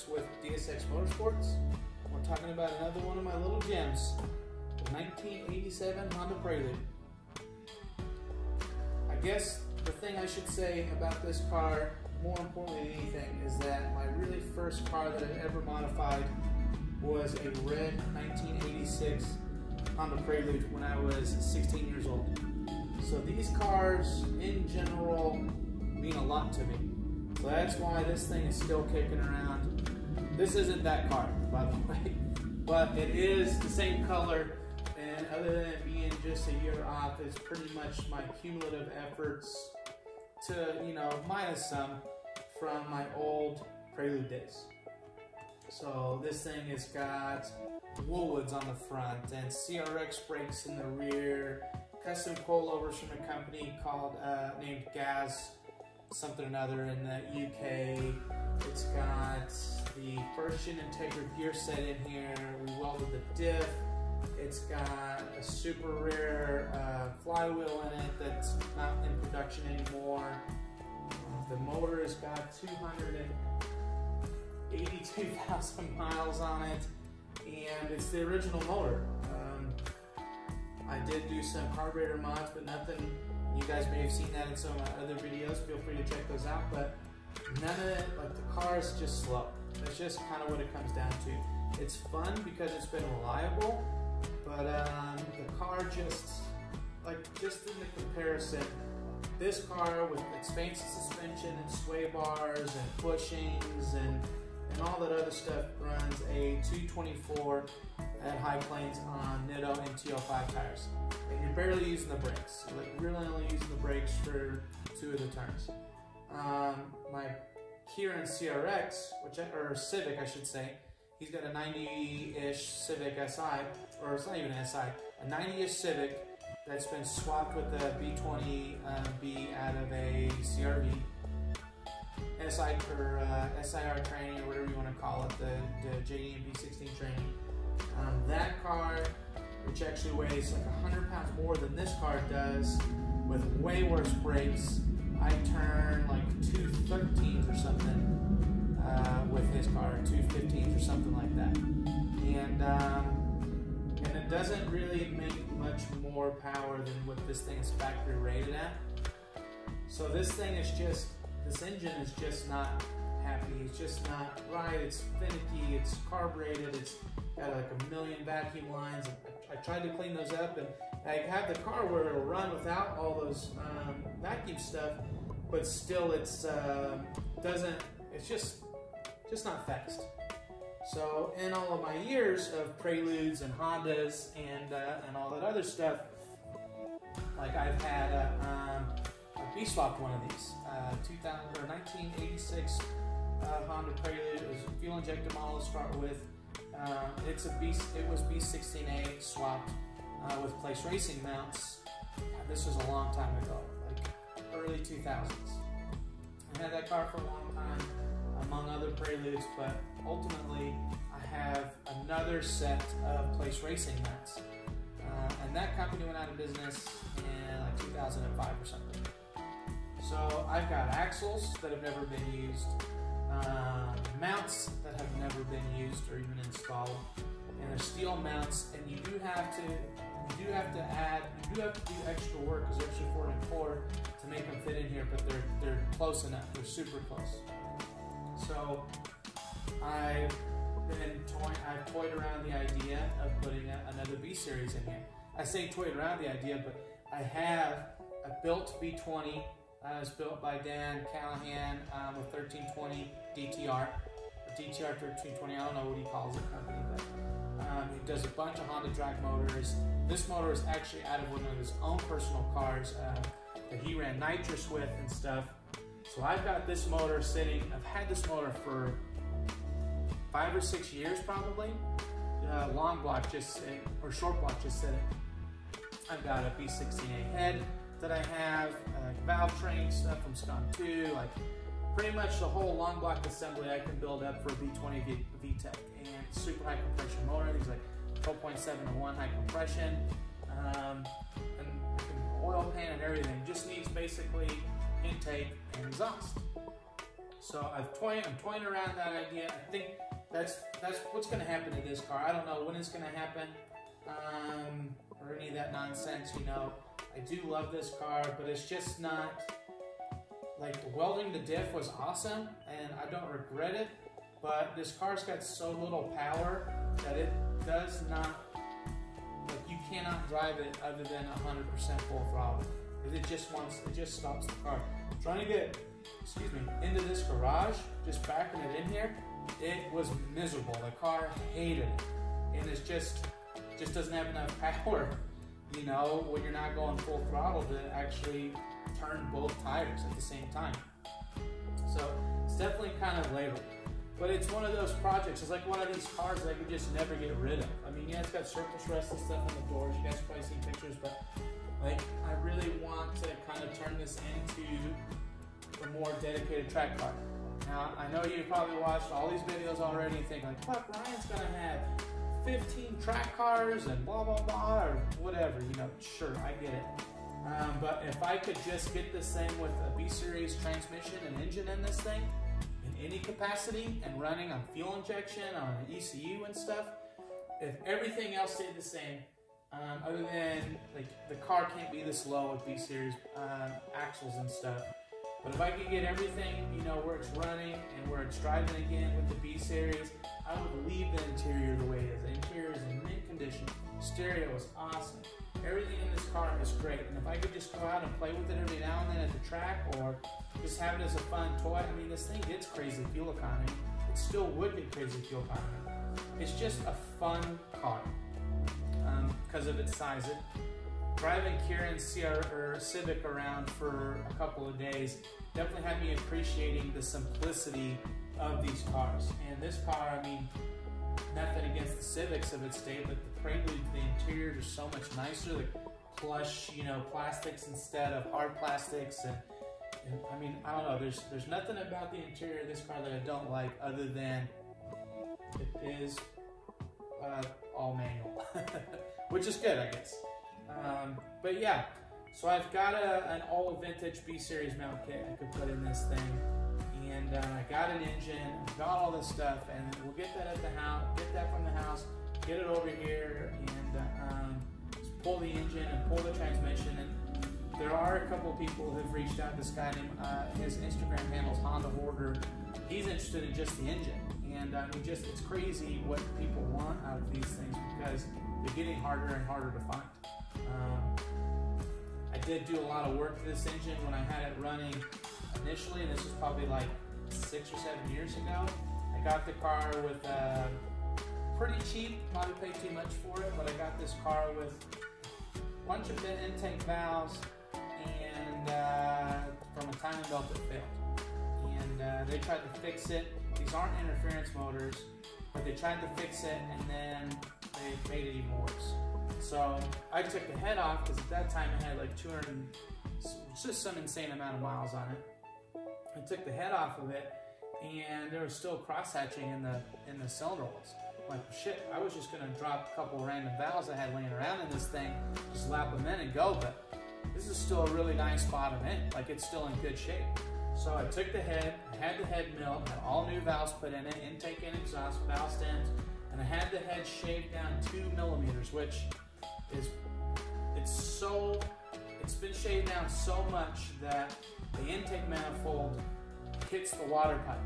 With DSX Motorsports. We're talking about another one of my little gems, the 1987 Honda Prelude. I guess the thing I should say about this car, more importantly than anything, is that my really first car that I've ever modified was a red 1986 Honda Prelude when I was 16 years old. So these cars, in general, mean a lot to me. So that's why this thing is still kicking around. This isn't that car, by the way, but it is the same color, and other than it being just a year off, it's pretty much my cumulative efforts to, minus some from my old Prelude days. So this thing has got Woolwoods on the front and CRX brakes in the rear, custom coilovers from a company named Gaz something or another in the UK. It's got the first gen Integra gear set in here. We welded the diff. It's got a super rare flywheel in it that's not in production anymore. The motor has got 282,000 miles on it, and it's the original motor. I did do some carburetor mods, but nothing. You guys may have seen that in some of my other videos. Feel free to check those out, but none of it, like the car is just slow. That's just kind of what it comes down to. It's fun because it's been reliable, but the car just in the comparison, this car with its fancy suspension and sway bars and bushings and all that other stuff runs a 224 at high planes on Nitto MT-05 tires. And you're barely using the brakes. You're really only using the brakes for 2 of the turns. My Kieran CRX, or Civic I should say, he's got a 90-ish Civic SI, or it's not even an SI, a 90-ish Civic that's been swapped with a B20B out of a CRV. SIR training, or whatever you want to call it, the JD and B16 training. That car, which actually weighs like 100 pounds more than this car does, with way worse brakes. I turn like 213s or something with his car, 215s or something like that. And it doesn't really make much more power than what this thing is factory rated at. So this engine is just not happy. It's just not right. It's finicky. It's carbureted. It's got like a million vacuum lines. I tried to clean those up, and I have the car where it'll run without all those vacuum stuff, but still it's just not fast. So in all of my years of Preludes and Hondas and all that other stuff, like I've had a B-swapped one of these, 1986 Honda Prelude. It was a fuel injected model to start with. It was B16A swapped with place racing mounts. This was a long time ago, like early 2000s. I had that car for a long time, among other Preludes, but ultimately I have another set of place racing mounts. And that company went out of business in like 2005 or something. So I've got axles that have never been used, mounts that have never been used or even installed, and they're steel mounts. And you do have to do extra work because they're actually 4x4 to make them fit in here, but they're close enough. They're super close. So I've toyed around the idea of putting another B series in here. I say toyed around the idea, but I have a built B20. It was built by Dan Callahan with 1320 DTR, or DTR 1320, I don't know what he calls the company, but he does a bunch of Honda drag motors. This motor is actually out of one of his own personal cars that he ran nitrous with and stuff. So I've got this motor sitting, I've had this motor for 5 or 6 years probably. Long block just sitting, or short block just sitting. I've got a B16A head that I have, valve train stuff from Scum 2, like pretty much the whole long block assembly I can build up for a B20 VTEC, and super high compression motor. These like 12.7 to 1 high compression, and I can oil fan and everything. Just needs basically intake and exhaust. So I'm toying around that idea. I think that's what's going to happen to this car. I don't know when it's going to happen, or any of that nonsense, you know. I do love this car, but it's just not, like, the welding to diff was awesome, and I don't regret it, but this car's got so little power that it does not, like, you cannot drive it other than 100% full throttle. It just stops the car. Trying to get, excuse me, into this garage, just backing it in here, it was miserable. The car hated it, and it's just doesn't have enough power, you know, when you're not going full throttle to actually turn both tires at the same time. So it's definitely kind of labor, but it's one of those projects. It's like one of these cars that I could just never get rid of. I mean, yeah, it's got surface rest and stuff on the doors. You guys have probably seen pictures, but like, I really want to kind of turn this into a more dedicated track car. Now, I know you've probably watched all these videos already and think like, fuck, Ryan's gonna have 15 track cars and blah, blah, blah, or whatever, you know. Sure, I get it. But if I could just get this thing with a B-Series transmission and engine in this thing, in any capacity, and running on fuel injection, on an ECU and stuff, if everything else stayed the same, other than, like, the car can't be this low with B-Series axles and stuff, but if I could get everything, you know, where it's running and where it's driving again with the B-Series, I would leave the interior the way it is. The interior is in mint condition. Stereo is awesome. Everything in this car is great. And if I could just go out and play with it every now and then at the track, or just have it as a fun toy, I mean, this thing gets crazy fuel economy. It still would get crazy fuel economy. It's just a fun car because of its size. Driving Kieran's Civic around for a couple of days definitely had me appreciating the simplicity of these cars. And this car, I mean, nothing against the Civics of its day, but the Prelude, the interiors are so much nicer, like plush, you know, plastics instead of hard plastics, and I mean, I don't know, there's nothing about the interior of this car that I don't like, other than it is all manual, which is good, I guess. But yeah, so I've got an all vintage B-Series mount kit I could put in this thing, and I got an engine, I got all this stuff, and we'll get that at the house, get that from the house, get it over here, and just pull the engine and pull the transmission. And there are a couple of people who have reached out. This guy named, his Instagram handle's Honda Hoarder. He's interested in just the engine, and I mean, just, it's crazy what people want out of these things, because they're getting harder and harder to find. I did do a lot of work to this engine when I had it running initially, and this was probably like 6 or 7 years ago. I got the car with pretty cheap, probably paid too much for it, but I got this car with a bunch of intake valves and from a timing belt that failed. And they tried to fix it. These aren't interference motors, but they tried to fix it, and then they made it even worse. So I took the head off, because at that time it had like 200, just some insane amount of miles on it. I took the head off of it, and there was still cross-hatching in the cylinder walls. I'm like, shit, I was just gonna drop a couple random valves I had laying around in this thing, just lap them in and go, but this is still a really nice bottom end. Like, it's still in good shape. So I took the head, I had the head milled, had all new valves put in it, intake and exhaust, valve stems, and I had the head shaved down 2 millimeters, which is, it's been shaved down so much that the intake manifold hits the water pipe.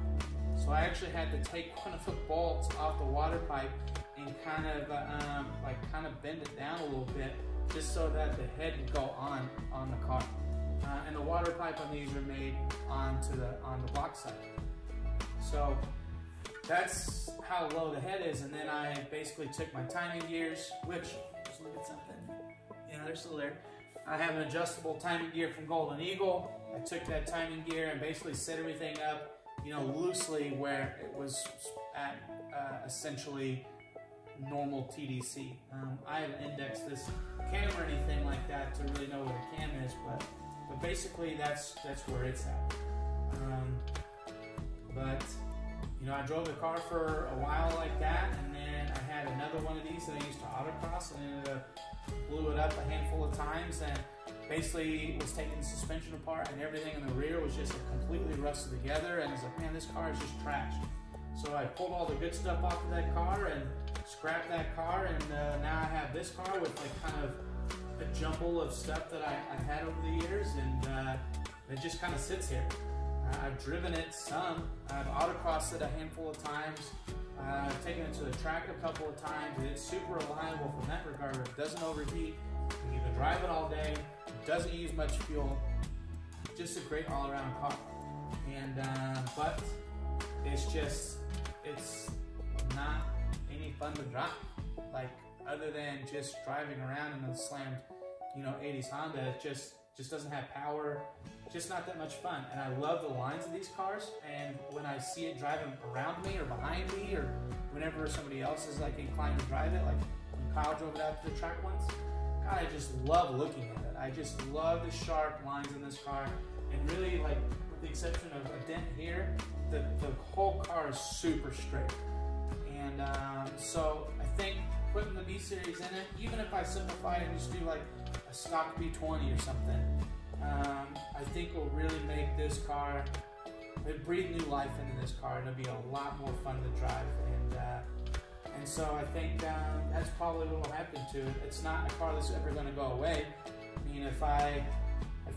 So I actually had to take one of the bolts off the water pipe and kind of bend it down a little bit, just so that the head would go on the car. And the water pipe on these are made on the block side. So that's how low the head is. And then I basically took my timing gears, which, just look at something. Yeah, they're still there. I have an adjustable timing gear from Golden Eagle. I took that timing gear and basically set everything up, you know, loosely where it was at essentially normal TDC. I haven't indexed this cam or anything like that to really know where the cam is, but basically that's where it's at. But you know, I drove the car for a while like that, and then I had another one of these that I used to autocross, and ended up blew it up a handful of times, and basically was taking the suspension apart, and everything in the rear was just completely rusted together, and I was like, man, this car is just trashed. So I pulled all the good stuff off of that car and scrapped that car, and now I have this car with like kind of a jumble of stuff that I had over the years, and it just kind of sits here. I've driven it some. I've autocrossed it a handful of times. I've taken it to the track a couple of times. It's super reliable from that regard. It doesn't overheat. You can drive it all day. It doesn't use much fuel. Just a great all-around car. And but it's not any fun to drive. Like, other than just driving around in a slammed, 80s Honda, it just doesn't have power. Just not that much fun. And I love the lines of these cars, and when I see it driving around me or behind me, or whenever somebody else is like inclined to drive it, like when Kyle drove it out to the track once, God, I just love looking at it. I just love the sharp lines in this car, and really, like, with the exception of a dent here, the whole car is super straight. And so I think putting the B Series in it, even if I simplify it and just do like a stock B20 or something, I think will really make this car, it breathe new life into this car, and it'll be a lot more fun to drive. And so I think that's probably what will happen to it. It's not a car that's ever going to go away. I mean, if I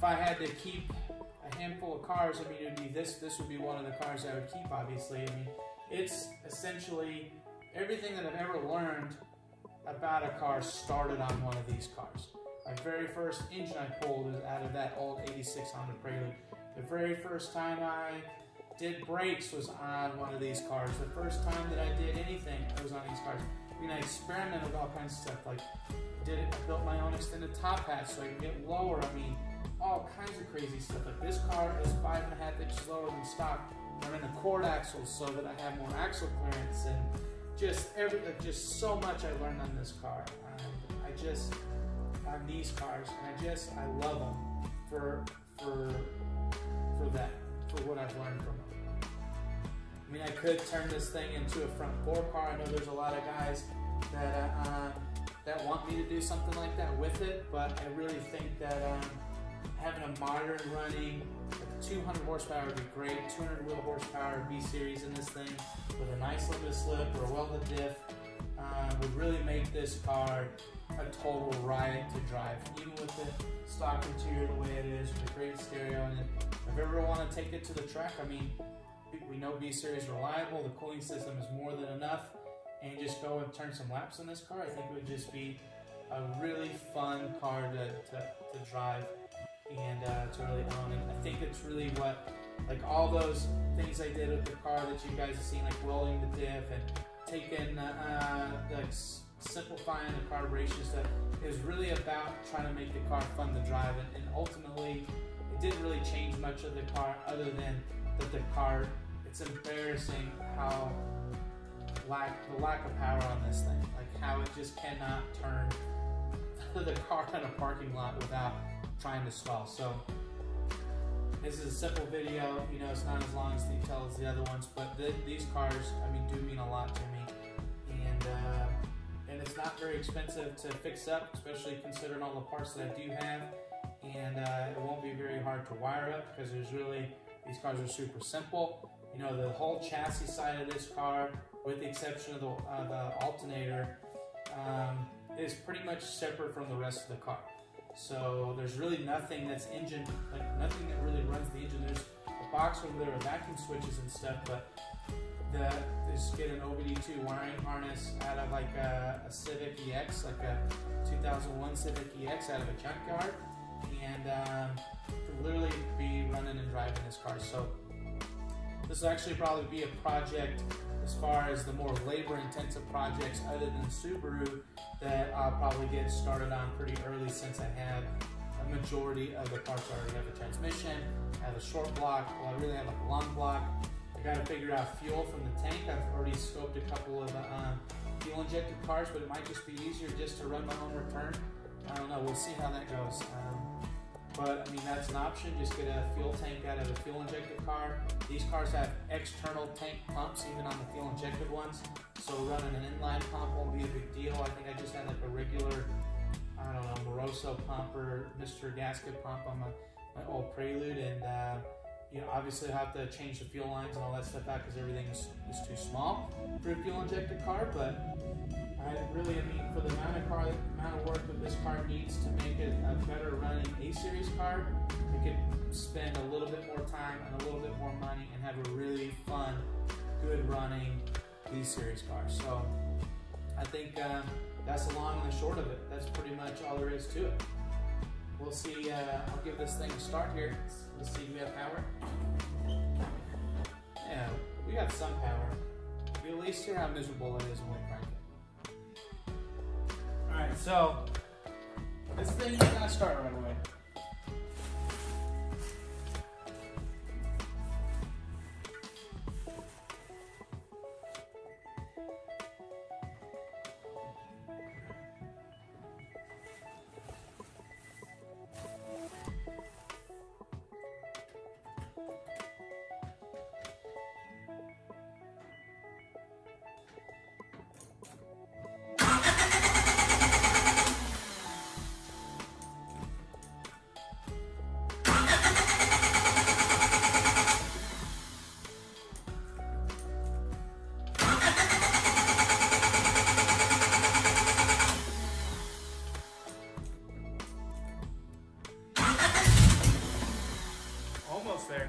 had to keep a handful of cars, I mean, it'd be this would be one of the cars I would keep, obviously. I mean, it's essentially everything that I've ever learned about a car started on one of these cars. My very first engine I pulled was out of that old 86 Honda Prelude. The very first time I did brakes was on one of these cars. The first time that I did anything, it was on these cars. I mean, I experimented with all kinds of stuff. Like, I built my own extended top hatch so I could get lower. I mean, all kinds of crazy stuff. Like, this car is 5.5 inches lower than stock. I'm in the quad axles so that I have more axle clearance, and just so much I learned on this car. On these cars, and I love them for that, for what I've learned from them. I mean, I could turn this thing into a front four car. I know there's a lot of guys that want me to do something like that with it, but I really think that having a modern running, like 200 horsepower would be great. 200 wheel horsepower B Series in this thing with a nice limited slip or a welded diff would really make this car a total riot to drive, even with the stock interior the way it is, with the great stereo in it. If I ever want to take it to the track, I mean, we know B Series reliable, the cooling system is more than enough, and just go and turn some laps in this car, I think it would just be a really fun car to drive and to really own. And I think it's really what, like, all those things I did with the car that you guys have seen, like welding the diff and taking simplifying the carburation stuff, is really about trying to make the car fun to drive. And ultimately, it didn't really change much of the car, other than that the car, it's embarrassing how the lack of power on this thing, like how it just cannot turn the car in a parking lot without trying to stall. So this is a simple video, it's not as long as detailed as the other ones, but these cars, I mean, do mean a lot to me. And it's not very expensive to fix up, especially considering all the parts that I do have. And it won't be very hard to wire up, because these cars are super simple. The whole chassis side of this car, with the exception of the alternator, is pretty much separate from the rest of the car. So there's really nothing that's engine, like nothing that really runs the engine. There's a box over there with vacuum switches and stuff, but just get an OBD2 wiring harness out of like a Civic EX, like a 2001 Civic EX out of a junkyard, and could literally be running and driving this car. So this will actually probably be a project, as far as the more labor-intensive projects other than Subaru, that I'll probably get started on pretty early, since I have a majority of the parts. I already have a transmission, I have a short block, well, I really have a long block. I got to figure out fuel from the tank. I've already scoped a couple of fuel-injected cars, but it might just be easier just to run my own return. I don't know, we'll see how that goes. But I mean, that's an option. Just get a fuel tank out of a fuel-injected car. These cars have external tank pumps, even on the fuel-injected ones. So running an inline pump won't be a big deal. I think I just had like a regular I don't know, Moroso pump or Mr. Gasket pump on my old Prelude, and you know, obviously I have to change the fuel lines and all that stuff out because everything is too small for a fuel injected car. But I really, I mean, for the amount of work that this car needs to make it a better running A-Series car, I could spend a little bit more time and a little bit more money and have a really fun, good running B-Series car. So I think that's the long and the short of it. That's pretty much all there is to it. We'll see, I'll give this thing a start here. Let's see if we have power. Yeah, we got some power. You at least hear how miserable it is when we crank it. Alright, so this thing is gonna start right away. Almost there.